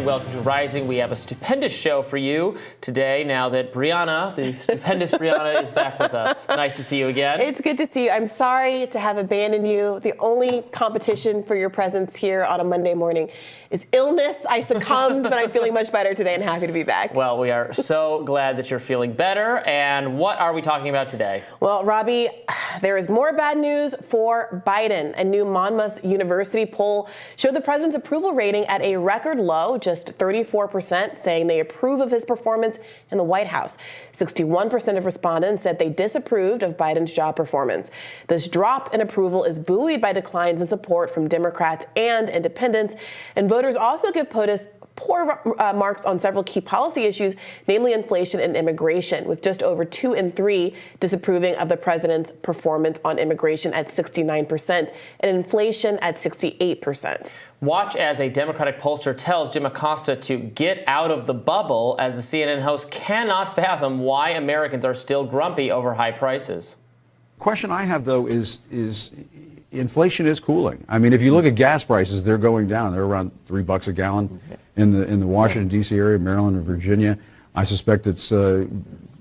everyone. Welcome to Rising. We have a stupendous show for you today now that Brianna, the stupendous Brianna, is back with us. Nice to see you again. It's good to see you. I'm sorry to have abandoned you. The only competition for your presence here on a Monday morning is illness. I succumbed, but I'm feeling much better today and happy to be back. Well, we are so glad that you're feeling better. And what are we talking about today? Well, Robbie, there is more bad news for Biden. A new Monmouth University poll showed the president's approval rating at a record low, just 34%, saying they approve of his performance in the White House. 61% of respondents said they disapproved of Biden's job performance. This drop in approval is buoyed by declines in support from Democrats and independents, and voters also give POTUS poor marks on several key policy issues, namely inflation and immigration, with just over 2 in 3 disapproving of the president's performance on immigration at 69% and inflation at 68%. Watch as a Democratic pollster tells Jim Acosta to get out of the bubble, as the CNN host cannot fathom why Americans are still grumpy over high prices. Question I have, though, is inflation is cooling. I mean, if you look at gas prices, they're going down. They're around $3 a gallon in the Washington, D.C. area, Maryland, and Virginia. I suspect it's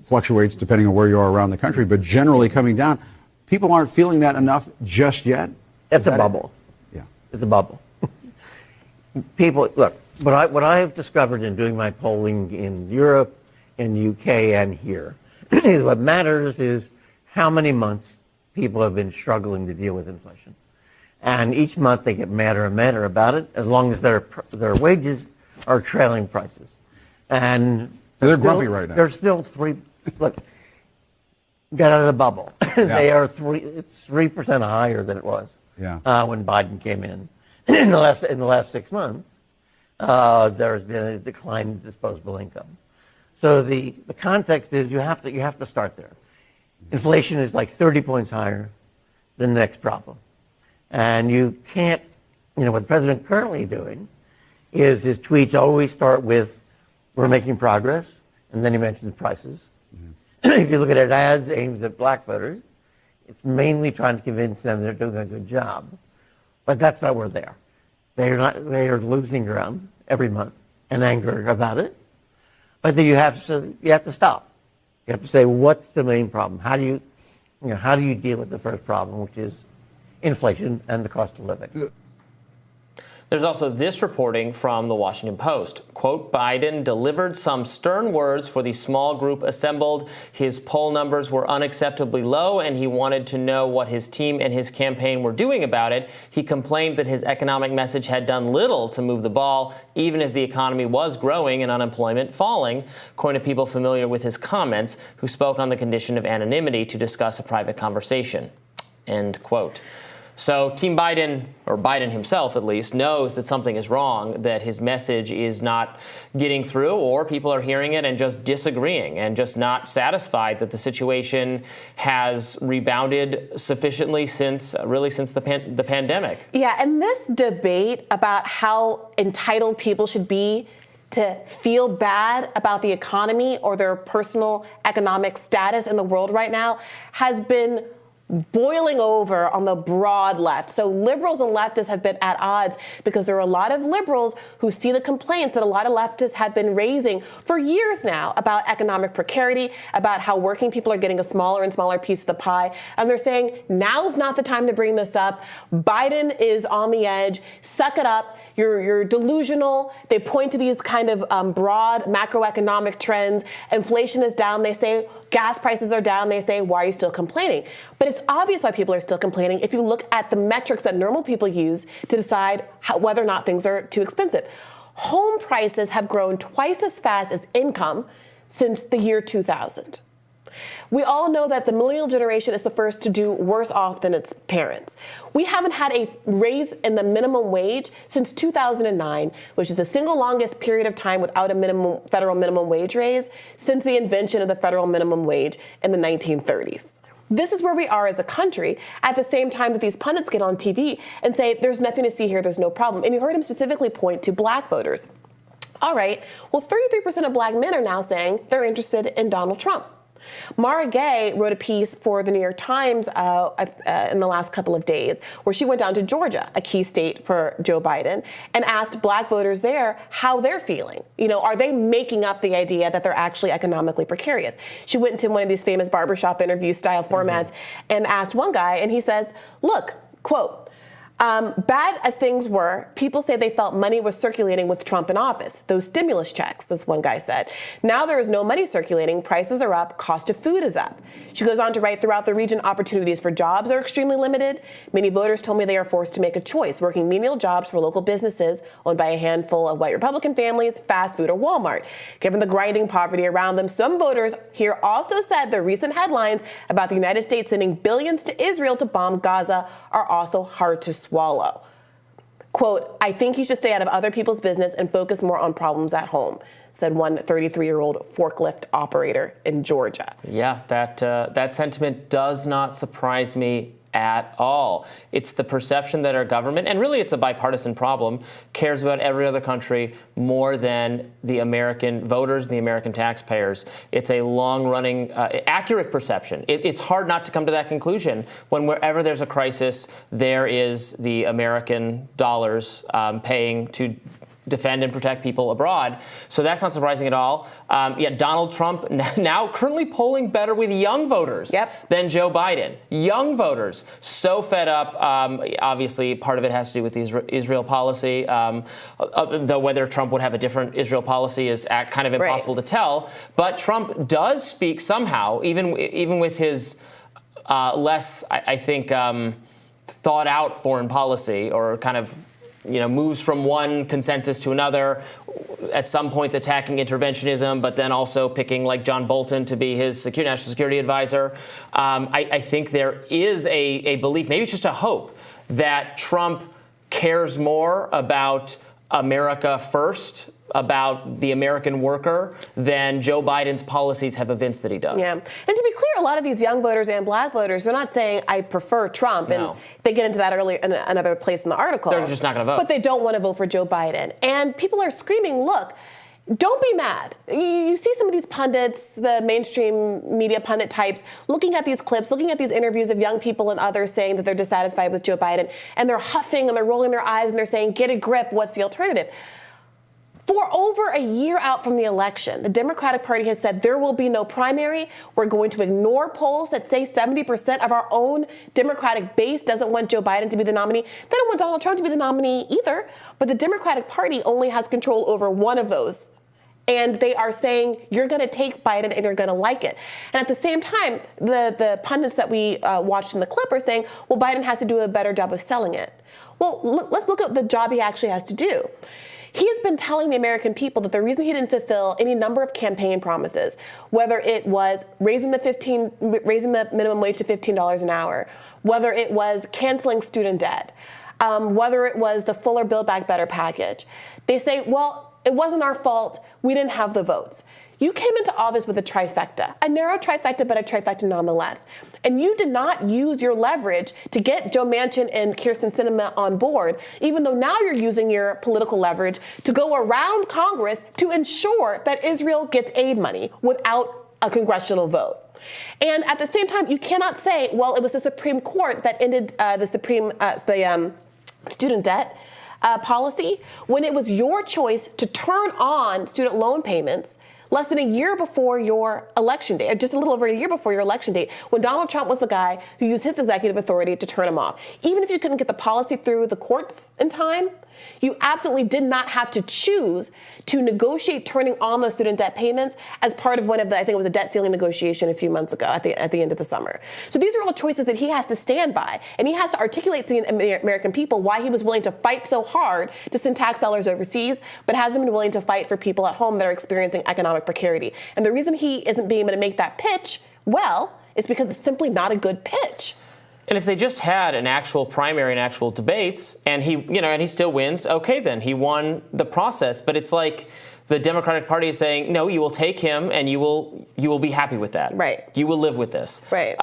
fluctuates depending on where you are around the country, but generally coming down. People aren't feeling that enough just yet. It's a bubble. Yeah. It's a bubble. People, look, what I have discovered in doing my polling in Europe, in UK, and here, is what matters is how many months people have been struggling to deal with inflation. And each month they get madder and madder about it, as long as their wages are trailing prices. And so they're grumpy right now. They're still look, get out of the bubble. Yeah. They are it's 3% higher than it was when Biden came in. In the last 6 months, there has been a decline in disposable income. So the context is you have to start there. Inflation is like 30 points higher than the next problem. And you can't, what the president currently doing is his tweets always start with, we're making progress, and then he mentions prices. Mm-hmm. If you look at his ads aimed at black voters, it's mainly trying to convince them they're doing a good job. But that's not where they are. They are losing ground every month and anger about it. But then you have to stop. You have to say, what's the main problem? How do you deal with the first problem, which is inflation and the cost of living? There's also this reporting from the Washington Post. Quote, Biden delivered some stern words for the small group assembled. His poll numbers were unacceptably low, and he wanted to know what his team and his campaign were doing about it. He complained that his economic message had done little to move the ball, even as the economy was growing and unemployment falling, according to people familiar with his comments, who spoke on the condition of anonymity to discuss a private conversation. End quote. So Team Biden, or Biden himself at least, knows that something is wrong, that his message is not getting through, or people are hearing it and just disagreeing and just not satisfied that the situation has rebounded sufficiently since the pandemic. Yeah, and this debate about how entitled people should be to feel bad about the economy or their personal economic status in the world right now has been boiling over on the broad left. So liberals and leftists have been at odds because there are a lot of liberals who see the complaints that a lot of leftists have been raising for years now about economic precarity, about how working people are getting a smaller and smaller piece of the pie. And they're saying, now's not the time to bring this up. Biden is on the edge. Suck it up. You're delusional. They point to these kind of broad macroeconomic trends. Inflation is down. They say gas prices are down. They say, why are you still complaining? But it's obvious why people are still complaining if you look at the metrics that normal people use to decide whether or not things are too expensive. Home prices have grown twice as fast as income since the year 2000. We all know that the millennial generation is the first to do worse off than its parents. We haven't had a raise in the minimum wage since 2009, which is the single longest period of time without a federal minimum wage raise since the invention of the federal minimum wage in the 1930s. This is where we are as a country at the same time that these pundits get on TV and say, there's nothing to see here, there's no problem. And you heard him specifically point to black voters. All right, well, 33% of black men are now saying they're interested in Donald Trump. Mara Gay wrote a piece for the New York Times in the last couple of days where she went down to Georgia, a key state for Joe Biden, and asked black voters there how they're feeling. Are they making up the idea that they're actually economically precarious? She went into one of these famous barbershop interview style formats and asked one guy, and he says, look, quote, bad as things were, people say they felt money was circulating with Trump in office. Those stimulus checks, this one guy said. Now there is no money circulating, prices are up, cost of food is up. She goes on to write, throughout the region, opportunities for jobs are extremely limited. Many voters told me they are forced to make a choice, working menial jobs for local businesses owned by a handful of white Republican families, fast food, or Walmart. Given the grinding poverty around them, some voters here also said the recent headlines about the United States sending billions to Israel to bomb Gaza are also hard to swallow. Quote, I think he should stay out of other people's business and focus more on problems at home, said one 33-year-old forklift operator in Georgia. Yeah, that sentiment does not surprise me at all. It's the perception that our government, and really it's a bipartisan problem, cares about every other country more than the American voters, the American taxpayers. It's a long-running, accurate perception. It's hard not to come to that conclusion when wherever there's a crisis, there is the American dollars paying to defend and protect people abroad. So that's not surprising at all. Yet Donald Trump now currently polling better with young voters than Joe Biden. Young voters, so fed up. Obviously, part of it has to do with the Israel policy, though whether Trump would have a different Israel policy is kind of impossible to tell. But Trump does speak somehow, even with his less, I think, thought out foreign policy, or kind of moves from one consensus to another, at some points attacking interventionism, but then also picking like John Bolton to be his national security advisor. I think there is a belief, maybe it's just a hope, that Trump cares more about America first, about the American worker, than Joe Biden's policies have evinced that he does. Yeah. And to be clear, a lot of these young voters and black voters, they're not saying, I prefer Trump. No. And they get into that earlier in another place in the article. They're just not going to vote. But they don't want to vote for Joe Biden. And people are screaming, look, don't be mad. You see some of these pundits, the mainstream media pundit types, looking at these clips, looking at these interviews of young people and others saying that they're dissatisfied with Joe Biden, and they're huffing and they're rolling their eyes and they're saying, get a grip, what's the alternative? For over a year out from the election, the Democratic Party has said there will be no primary. We're going to ignore polls that say 70% of our own Democratic base doesn't want Joe Biden to be the nominee. They don't want Donald Trump to be the nominee either. But the Democratic Party only has control over one of those. And they are saying, you're going to take Biden and you're going to like it. And at the same time, the pundits that we watched in the clip are saying, well, Biden has to do a better job of selling it. Well, let's look at the job he actually has to do. He has been telling the American people that the reason he didn't fulfill any number of campaign promises, whether it was raising the minimum wage to $15 an hour, whether it was canceling student debt, whether it was the fuller Build Back Better package, they say, well, it wasn't our fault. We didn't have the votes. You came into office with a trifecta, a narrow trifecta, but a trifecta nonetheless. And you did not use your leverage to get Joe Manchin and Kyrsten Sinema on board, even though now you're using your political leverage to go around Congress to ensure that Israel gets aid money without a congressional vote. And at the same time, you cannot say, well, it was the Supreme Court that ended the student debt policy, when it was your choice to turn on student loan payments less than a year before your election date, just a little over a year before your election date, when Donald Trump was the guy who used his executive authority to turn them off. Even if you couldn't get the policy through the courts in time, you absolutely did not have to choose to negotiate turning on those student debt payments as part of one of the, I think it was a debt ceiling negotiation a few months ago at the end of the summer. So these are all choices that he has to stand by, and he has to articulate to the American people why he was willing to fight so hard to send tax dollars overseas, but hasn't been willing to fight for people at home that are experiencing economic precarity. And the reason he isn't being able to make that pitch, well, is because it's simply not a good pitch. And if they just had an actual primary and actual debates, and he still wins, okay, then he won the process. But it's like the Democratic Party is saying, no, you will take him, and you will be happy with that. Right. You will live with this. Right.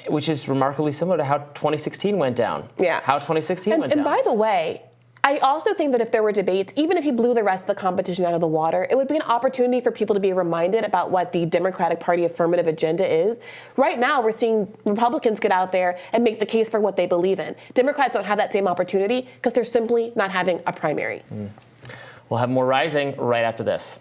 Which is remarkably similar to how 2016 went down. Yeah. How 2016 went down. And by the way, I also think that if there were debates, even if he blew the rest of the competition out of the water, it would be an opportunity for people to be reminded about what the Democratic Party affirmative agenda is. Right now, we're seeing Republicans get out there and make the case for what they believe in. Democrats don't have that same opportunity because they're simply not having a primary. We'll have more Rising right after this.